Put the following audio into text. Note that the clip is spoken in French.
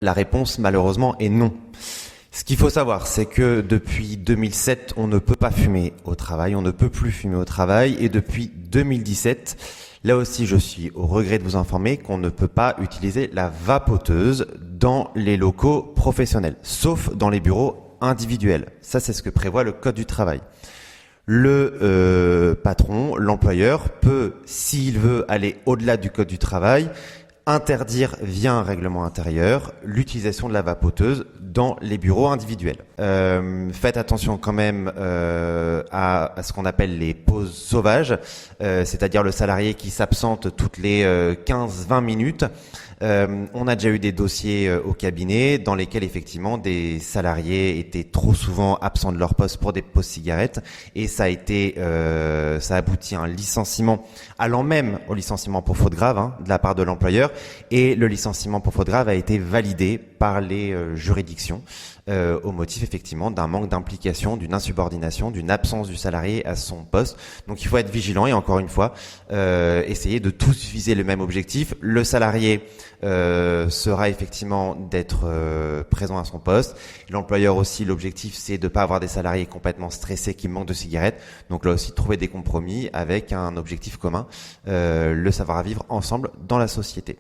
La réponse, malheureusement, est non. Ce qu'il faut savoir, c'est que depuis 2007, on ne peut pas fumer au travail, on ne peut plus fumer au travail, et depuis 2017, là aussi je suis au regret de vous informer qu'on ne peut pas utiliser la vapoteuse dans les locaux professionnels, sauf dans les bureaux individuels. Ça, c'est ce que prévoit le Code du travail. Le patron, l'employeur, peut, s'il veut aller au-delà du Code du travail, interdire via un règlement intérieur l'utilisation de la vapoteuse dans les bureaux individuels. Faites attention quand même à ce qu'on appelle les pauses sauvages, c'est-à-dire le salarié qui s'absente toutes les 15-20 minutes. On a déjà eu des dossiers au cabinet dans lesquels effectivement des salariés étaient trop souvent absents de leur poste pour des pauses cigarettes, et ça a abouti à un licenciement, allant même au licenciement pour faute grave de la part de l'employeur, et le licenciement pour faute grave a été validé par les juridictions au motif effectivement d'un manque d'implication, d'une insubordination, d'une absence du salarié à son poste. Donc il faut être vigilant et encore une fois essayer de tous viser le même objectif. Le salarié sera effectivement d'être présent à son poste. L'employeur aussi, l'objectif c'est de ne pas avoir des salariés complètement stressés qui manquent de cigarettes. Donc là aussi trouver des compromis avec un objectif commun, le savoir-vivre ensemble dans la société.